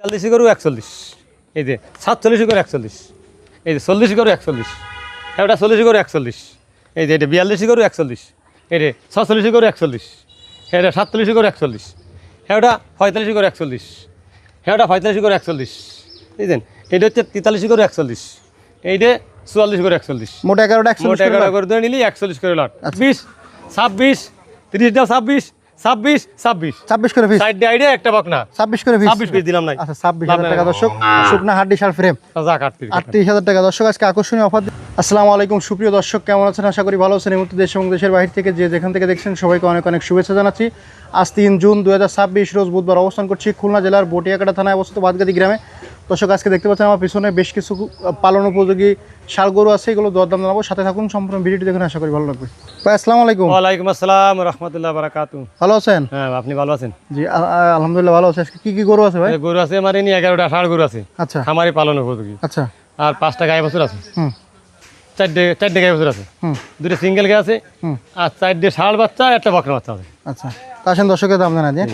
40 গরু 41, এই যে 47 গরু 41, এই যে 40 গরু 41, এটা 40 গরু 41, এই যে এটা 42 গরু 41, এটা 46 গরু 41, এটা 47 গরু 41, এটা 45 গরু 41, এটা 45 গরু 41, বুঝলেন? এটা হচ্ছে 43 গরু 41, এইটা 44 গরু 41, মোট 11টা 41 করে ধরে নিলি 41 করে লট। 20, 26, 30টা 26, 26, 26, 26 করে পিস, সাইড আইডিয়া একটা বকনা 26 করে পিস, 26 পিস দিলাম নাই। আচ্ছা 26000 টাকা দর্শক, শুকনা হাড্ডি শাল ফ্রেম যা কাটতি 38000 টাকা দর্শক। আজকে আকর্ষণীয় অফার। আসসালামু আলাইকুম সুপ্রিয় দর্শক, কেমন আছেন? আশা করি ভালো আছেন। এই মুহূর্তে দেশ এবং দেশের বাইরে থেকে যে যেখান থেকে দেখছেন সবাইকে অনেক অনেক শুভেচ্ছা জানাচ্ছি। আজ 3 জুন 2026 রোজ বুধবার অবস্থান করছি খুলনা জেলার বটিয়াকাটা থানায় অবস্থিত বাদগাদি গ্রামে। দর্শক আজকে দেখতে পাচ্ছেন আমার পিছনে বেশ কিছু পালন উপযোগী ষাঁড় গরু আছে, এগুলো দরদাম জানাবো, সাথে থাকুন, সম্পূর্ণ ভিডিওটি দেখুন, আশা করি ভালো লাগবে। ভাই আসসালামু আলাইকুম। ওয়ালাইকুম আসসালাম রাহমাতুল্লাহ বারাকাতু। ভালো আছেন? হ্যাঁ, আপনি ভালো আছেন? জি আলহামদুলিল্লাহ ভালো আছি। আজকে কি কি গরু আছে ভাই? গরু আছে আমার এনে 11টা ষাঁড় গরু আছে। আচ্ছা খামারে পালন উপযোগী। আচ্ছা। আর 5টা গাই বছর আছে। হুম। 4টে গাই বছর আছে। হুম। 2টা সিঙ্গেল গাই আছে। হুম। আর 4টে ষাঁড় বাচ্চা, একটা বকনা বাচ্চা আছে। আচ্ছা, তা আসেন দর্শকের দাম জানা দিয়ে।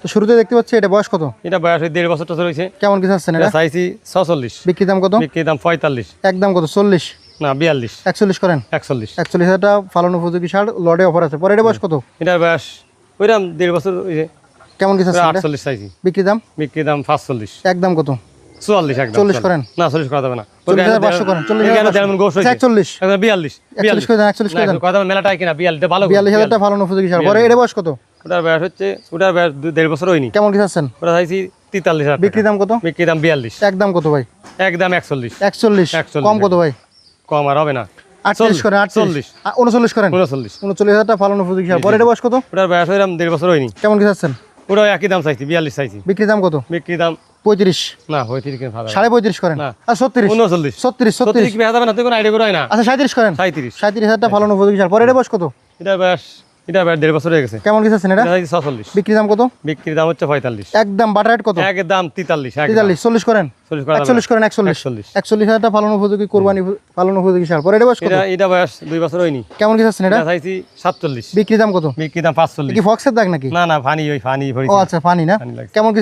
তো শুরুতে দেখতে পাচ্ছি এটা বয়স কত? এটা বয়স 1.5 বছর টছর হয়েছে। কেমন কি চাচ্ছেন এটা? চাইছি 46, বিক্রি দাম কত? বিক্রি দাম 45, একদম কত? 40 না 42, 41 করেন। 41। 41,000 টাকা পালন উপযোগী ষাঁড়, লডে অফার আছে। পরে এটা বয়স কত? এটার বয়স ওইরকম 1.5 বছর হয়েছে। কেমন কি চাচ্ছেন এটা? 48 চাইছি, বিক্রি দাম? বিক্রি দাম 45, একদম কত? 44 একদম। 40 করেন। না 40 করা যাবে না। 40,500 করেন। 40 41 41 করে দেন, 41 করে দেন। কথা মেলাটাই কিনা 42 ভালো। 42,000 টাকা পালন উপযোগী ষাঁড়। পরে এটা বয়স কত? ওটার বয়স হচ্ছে, ওটার বয়স 1.5 বছর হয়নি। কেমন কি চাচ্ছেন? ওটা চাইছি 43,000। বিক্রি দাম কত? বিক্রি দাম 42, একদম কত ভাই? একদম 41, 41 কম কত ভাই? কম আর হবে না। 48 করেন। 40, 39 করেন। 39, 39,000 টাকা পালন উপযোগী ষাঁড়। পরে এটা বয়স কত? ওটার বয়স ওইরকম 1.5 বছর হয়নি। কেমন কি চাচ্ছেন? ওটাও একই দাম চাইছি, 42 চাইছি। বিক্রি দাম কত? বিক্রি দাম 35 না 35 কিনা ভালো। 35.5 করেন। না। আর 36 39, 36 কি বেচা যাবে না? তুই কোনো আইডিয়া করো না। আচ্ছা 37 করেন। 37,000 টাকা পালন উপযোগী ষাঁড়। পরে এটা বয়স কত? এটার বয়স 1.5 বছর হয়ে গেছে। কেমন কি চাচ্ছেন এটা? এটা চাইছি 46, বিক্রি দাম কত? বিক্রি দাম হচ্ছে 45, একদম বাটার রেট কত? একদম 43, 43 40 করেন। 41 করেন। 41,000 টাকা পালন উপযোগী কোরবানি পালন উপযোগী ষাঁড়। পরে এটা বয়স কত? এটা বয়স 2 বছর হয়নি। কেমন কি চাচ্ছেন এটা? এটা চাইছি 47, বিক্রি দাম কত? বিক্রি দাম 45। কি ফক্সের দাগ নাকি? না না ফানি, ওই ফানি ভরি। ও আচ্ছা ফানি না। ফানি লাগছে। কেমন কি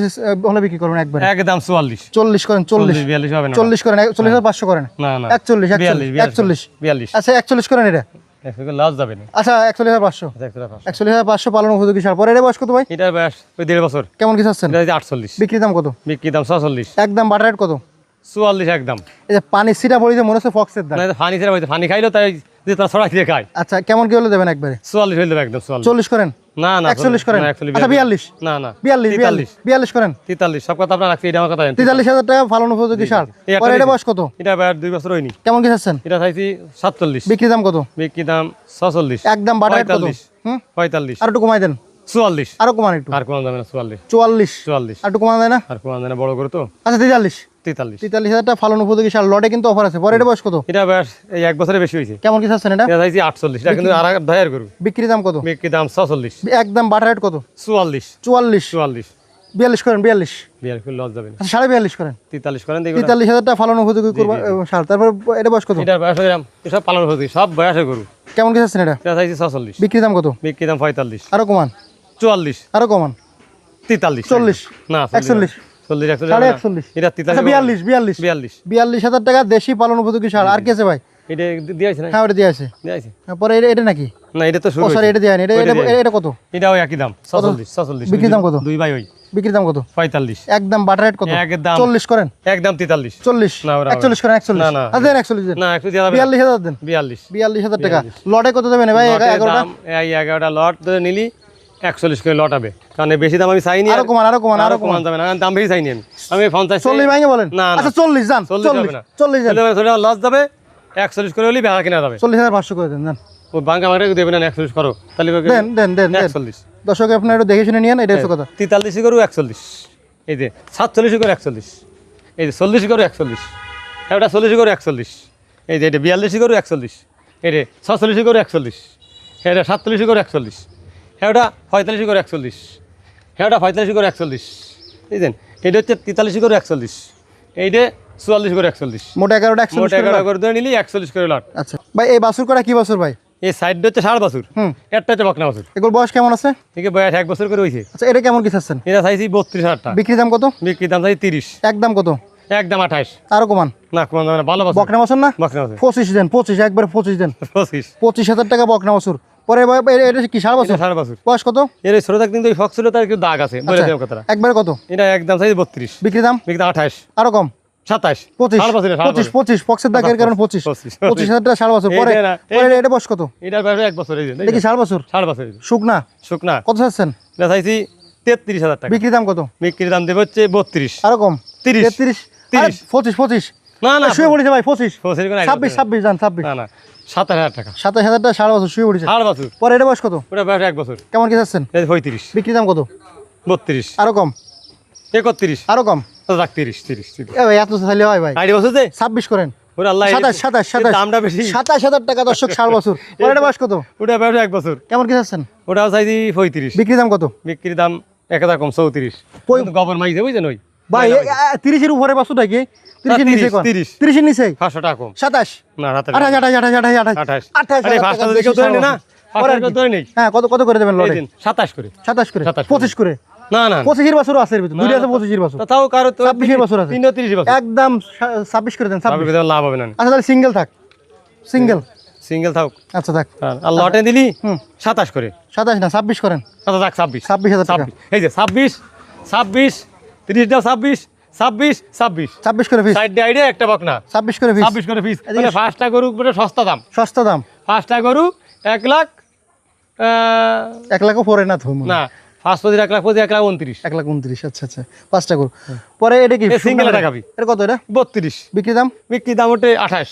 হলে বিক্রি করবেন একবার? একদম 44, 40 করেন। 40 42 হবে না। 40 করেন। 40,500 করেন। না না 41 42। আচ্ছা 41 করেন এটা। লস যাবে না। আচ্ছা 41,500 41,500 পালন উপযোগী ষাঁড়। পরে এটা বয়স কত ভাই? এটার বয়স ওই 1.5 বছর। কেমন কি চাচ্ছেন? এটা 48, বিক্রি দাম কত? বিক্রি দাম 46, একদম বাটার রেট কত? 44 একদম। এই যে পানি সিটা পড়ে যে মনে হচ্ছে ফক্সের দাগ। না ফানি ছেড়ে হইতে, ফানি খাইলো তাই যে তার ছড়া দিয়ে খায়। আচ্ছা কেমন কি হলে দেবেন একবারে? 44 হইল একদম 44। 40 করেন। না না 41 করেন। না, আচ্ছা 42 না না 42 করেন। 43 সব কথা আপনার রাখছি, এটা আমার কথা জানেন। 43,000 টাকা পালন উপযোগী ষাঁড়। এই একটা পরে এটা দিন। বয়স কত? এটা বয়স 2 বছর হয়নি। কেমন কি চাচ্ছেন? এটা চাইছি 47, বিক্রি দাম কত? বিক্রি দাম 46, একদম বাটার রেট কত? 45, হুম 45, আর একটু কমাই দেন। 44, আরো কমান একটু। আর কোন যাবে না। 44, 44 আর একটু কমান দেয় না? আর কোন যাবে না, বড় করে তো। আচ্ছা 43 43। টাকা পালন উপযোগী ষাঁড়, লটে কিন্তু অফার আছে। পরে এটা বয়স কত? এটা বয়স এই 1 বছরের বেশি হয়েছে। কেমন কি চাচ্ছেন এটা? এটা চাইছি 48, এটা কিন্তু আর দয়ার গরু। বিক্রি দাম কত? বিক্রি দাম 46, একদম বাটার রেট কত? 44, 44 42 করেন। 42 বিয়ার লস যাবে না। আচ্ছা 42 করেন। 43 করেন দেখো। 43,000 টাকা পালন উপযোগী করবা ষাঁড়। তারপর এটা বয়স কত? এটার বয়স এরকম, এসব পালন হতে সব বয়সের গরু। কেমন কি চাচ্ছেন এটা? এটা চাইছি 46, বিক্রি দাম কত? বিক্রি দাম 45, আরো কমান। 44, আরো কমান। 43, 40 না 41 40, 41, সাড়ে 41। এটা আচ্ছা 43, 42 42,000 টাকা দেশি পালন উপযোগী ষাঁড়। আর কি আছে ভাই? এটা দিয়েছে না? হ্যাঁ ওটা দিয়ে আছে। দিয়েছে পরে এটা নাকি? না, এটা তো শুরু ও সরি এটা দিয়ে এটা এটা কত? এটাও একই দাম 46। বিক্রি দাম কত? দুই ভাই ওই বিক্রি দাম কত? 45, একদম বাটার রেট কত? একদম 40 করেন। একদম 43, 40 না, ওরা 41 করেন। 41 না, না। আচ্ছা দেন 41 দেন। না একটু দেওয়া যাবে না। 42,000 দেন। 42 টাকা। লটে কত দেবেন ভাই? লটের 11টা দাম, এই 11টা লট ধরে নিলি 41 করে লট হবে। কারণ এই বেশি দাম আমি চাইনি। আরো কমান আরো কমান আরো কমান। যাবে না, কারণ দাম বেশি চাইনি আমি 50 40 ভাঙে বলেন। না, না। আচ্ছা 40 জান। 40 হবে না। 40 জান। লস যাবে। 41 করে হলে বেহা কিনা যাবে। 40,500 করে দেন জান। ও বাঙ্কা মারে দেবে না 41 করো তাহলে দেন 41। দর্শক আপনারা একটু দেখে শুনে নিয়েন, এটা হচ্ছে কথা। 43 করু 41, এই যে 47 করে 41, এই যে 40 করে 41, এটা 40 করে 41, এই যে এটা 42 করে 41, এটা 46 করে 41, এটা 47 করে 41, এটা 45 করে 41, এটা 45 করে 41, বুঝলেন? এটা হচ্ছে 43 করে 41, এইটা 44 করে 41, মোট 11টা 41 মোট 11 করে ধরে নিলি 41 করে লট। আচ্ছা ভাই এই বাছুর করা কি বাছুর ভাই? এই সাইডটা হচ্ছে 7.5 বছর, হুম একটা হচ্ছে বকনা বছর। এগুলোর বয়স কেমন আছে? ঠিক আছে, বয়স 1 বছর করে হয়েছে। আচ্ছা এটা কেমন কি চাচ্ছেন? এটা চাইছি 32,000 টাকা, বিক্রি দাম কত? বিক্রির দাম চাইছি 30, একদম কত? একদম 28। আরো কমান। না কমান যাবে না, ভালো বছর, বকনা বছর না? বকনা বছর 25 দেন, 25 একবার 25 দেন, 25। 25,000 টাকা বকনা বছর। পরে এটা কি 7 বছর? 7 বছর। বয়স কত? এর ছোট থাকতে কিন্তু ওই ফক্স ছিল, তার একটু দাগ আছে, বলে আচ্ছা, দেব কথাটা। একবারে কত? এটা একদম চাইছি 32, বিক্রি দাম? বিক্রি দাম 28, আরো কম। 27, 25 7 বছরের, 7 বছর। 25 পক্সের দাগের কারণে 25 25 25,000 টাকা 7 বছর। পরে এইটা না, পরে এটা বয়স কত? এটার বয়স 1 বছর। এই যে এটা কি 7 বছর? 7 বছর, শুকনা শুকনা। কত চাচ্ছেন? এটা চাইছি 33,000 টাকা, বিক্রি দাম কত? বিক্রির দাম দেবে হচ্ছে 32, আরো কম। 30, 33 30। 25 না না শুয়ে পড়েছে ভাই 25 25 করে 26 26 জান 26 না না 27,000 টাকা, 27,000 টাকা 7 বছর শুয়ে পড়েছে। 8 বছর। পরে এটা বয়স কত? ওটা বয়স 1 বছর, কেমন কি চাচ্ছেন? এই 35, বিক্রি দাম কত? 32, আরো কম। 31, আরো কম। রাখ 30, 30, 30। এ ভাই এত চাইলে হয় ভাই? 8 বছর যে 26 করেন। ওরে আল্লাহ, 27 দামটা বেশি। 27,000 টাকা দর্শক 7 বছর। পরে এটা বয়স কত? ওটা বয়স 1 বছর, কেমন কি চাচ্ছেন? ওটাও চাইছি 35, বিক্রি দাম কত? বিক্রির দাম 1000 কম 34। কিন্তু গোবর মাইছে বুঝছেন ওই ভাই 30 এর উপরে বাসুটা কি? 30 এর নিচে কোন? 30 30 এর নিচে 500 টাকা কম। 27 না রাতে 28 আরে 500 দিকে ধরে নে না, 500 দিকে ধরে নেই। হ্যাঁ কত কত করে দেবেন লড়ে? 27 করে, 27 করে 27 25 করে। না না 25 এর বছর আছে এর ভিতর, দুইটা আছে 25 এর বছর। তাও কারো তো 26 এর বছর আছে। 33 বছর, একদম 26 করে দেন 26। তাহলে লাভ হবে না। আচ্ছা তাহলে সিঙ্গেল থাক, সিঙ্গেল। সিঙ্গেল থাক। আচ্ছা থাক। আর লটে দিলি হুম 27 করে, 27 না 26 করেন। আচ্ছা থাক 26, 26,000 টাকা। 26 এই যে 26, 26, 30 দাও 26, 26, 26 26 করে পিস, সাইড দিয়ে আইডিয়া একটা বকনা 26 করে পিস। 26 করে পিস। মানে 5টা গরু মানে সস্তা দাম, সস্তা দাম। 5টা গরু 1 লাখ 1 লাখও পরে না তো না 5 1 লাখ 1 লাখ 29, 1,29,000। আচ্ছা আচ্ছা 5টা করে। পরে এটা কি সিঙ্গেল টাকা বি এটা কত? এটা 32, বিক্রি দাম বিক্রি দাম ওঠে 28,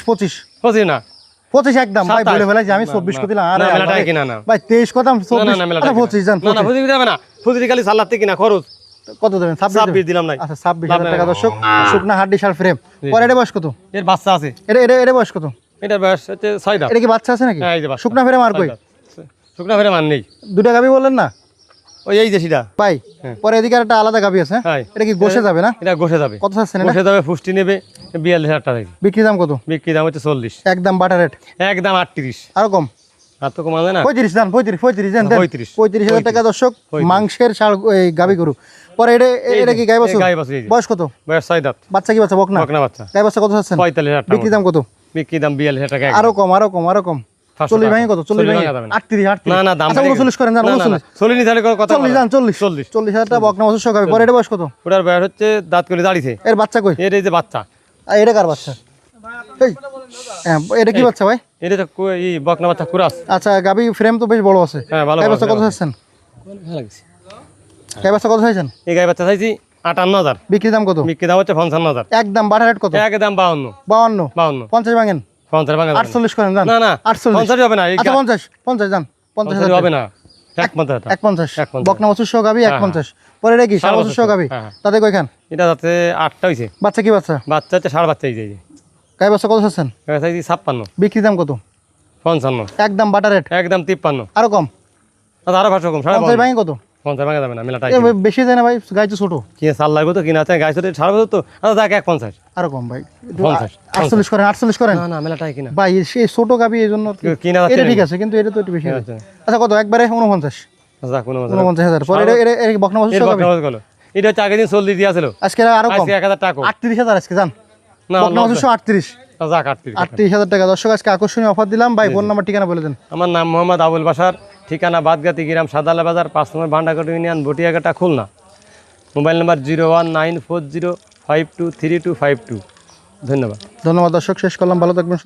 25 বুঝি না 25 একদম ভাই 27 বলে ফেলাই যে আমি না, 24 না, করে দিলাম। না, আরে মেলাটাই ভাই, কিনা না। ভাই 23 কথা আমি না 24 না মেলা আচ্ছা 25 জান না না ফুজি যাবে না, ফুজি খালি সালাতে কিনা খরচ কত দেবেন? 26 দিলাম নাই। আচ্ছা 26,000 টাকা দর্শক, শুকনা হাড্ডি সার ফ্রেম। পরে এটা বয়স কত? এর বাচ্চা আছে, এটা বয়স কত? এটার বয়স হচ্ছে 6 দাঁত। এটা কি বাচ্চা আছে নাকি? হ্যাঁ এই যে বাচ্চা। শুকনা ফ্রেম আর কই? শুকনা ফেরে মান নেই, দুটা গাবি বললেন না ওই এই যে সেটা ভাই? হ্যাঁ। পরে এদিকে একটা আলাদা গাবি আছে, হ্যাঁ। এটা কি গোশে যাবে না? এটা গোসে যাবে, কত চাচ্ছেন এটা? গোসে যাবে, পুষ্টি নেবে 42,000 টাকা, বিক্রি দাম কত? বিক্রি দাম হচ্ছে 40, একদম বাটার রেট, একদম 38, আরো কম। আর তো কমা যায় না। 35 দাম, 35 দেন 35, 35,000 টাকা দর্শক, 35 মাংসের শাল এই গাবি গরু। পরে এটা কি গাই বাছুর? গাই বাছুর, এই যে। বয়স কত? বয়স 6 দাঁত, বাচ্চা কি বাচ্চা? বকনা বকনা বাচ্চা, গাই বাচ্চা কত চাচ্ছেন? 45,000 টাকা, বিক্রি দাম কত? বিক্রি দাম 42,000 টাকা, আরো কম, আরো কম, আরো কম। 500 40 টাকা। ভাঙে কত? 40 ভাঙে ভাঙা যাবে না। 38 না না দাম আচ্ছা 39 করেন, জান 39 40 নি তাহলে কথা 40 জান 40 40 40,000 টাকা বকনা বাছুর সহ গাবি। পরে এটা বয়স কত? ওটার বয়স হচ্ছে দাঁত করে দাঁড়িয়েছে, এর বাচ্চা কই? এর এই যে বাচ্চা, আর এটা কার বাচ্চা? এই হ্যাঁ এটা কি বাচ্চা ভাই? এটা তো এই বকনা বাচ্চা কুরাস। আচ্ছা গাবি ফ্রেম তো বেশ বড় আছে। হ্যাঁ ভালো গাই বাচ্চা কত ভালো চাচ্ছেন? লাগছে। গাই বাচ্চা কত চাইছেন? এই গাই বাচ্চা চাইছি 58,000, বিক্রি দাম কত? বিক্রি দাম হচ্ছে 55,000, একদম বাটার রেট কত? একদম 52, 52 50 ভাঙেন, 50 ভাঙা যাবে না। 48 করেন জান। না না 48 50 হবে না, এই আচ্ছা 50 জান 50 হবে না, 51,000 টাকা। 150 150 বকনা বাছুর সহ গাবি হ্যাঁ, 150। পরে এটা কি সার বাছুর সহ গাবি? হ্যাঁ, হ্যাঁ। তাতে কয়খান? এটা যাতে 8টা হয়েছে, বাচ্চা কি বাচ্চা? বাচ্চা হচ্ছে ষাঁড় বাচ্চা, এই যে গাই বাচ্চা কত চাচ্ছেন? চাইছি 56, বিক্রি দাম কত? 55, একদম বাটার রেট, একদম 53, আরো কম। আচ্ছা আরো 500 কম, 50 ভাঙে কত? 50 ভাঙা যাবে না, মেলাটাই এ বেশি যায় না ভাই, গাই তো ছোট। কিনে চাল লাগবে তো, কিনা আছে গাছ ষাঁড় বাচ্চা তো, আচ্ছা দেখ 150, আরো কম ভাই, 50, 48 করেন, 48 করেন। না না মেলাটাই কিনা ভাই সেই ছোট গাবি এই জন্য কিনা যাচ্ছে এটা না। ঠিক আছে, কিন্তু এটা তো একটু বেশি। আচ্ছা। আচ্ছা কত? একবারে 49 আচ্ছা কোনো মজা 49,000। পরে এটা বকনা বাছুর সহ গাবি? গেল, এটা হচ্ছে আগের দিন 40 দিয়া ছিল, আজকে আরো কম, আজকে 1000 টাকা কম। 38,000 আজকে জান। না বকনা বাছুর সহ 38 যাক 38। 38,000 টাকা দর্শক আজকে আকর্ষণীয় অফার দিলাম। ভাই ফোন নাম্বার ঠিকানা বলে দেন। আমার নাম মোহাম্মদ আবুল বাশার, ঠিকানা বাদগাতি গ্রাম সাদালা বাজার 5 নম্বর Bhandarghat union Batiaghata Khulna. Mobile number 01940523252। ধন্যবাদ। ধন্যবাদ দর্শক, শেষ করলাম, ভালো থাকবেন।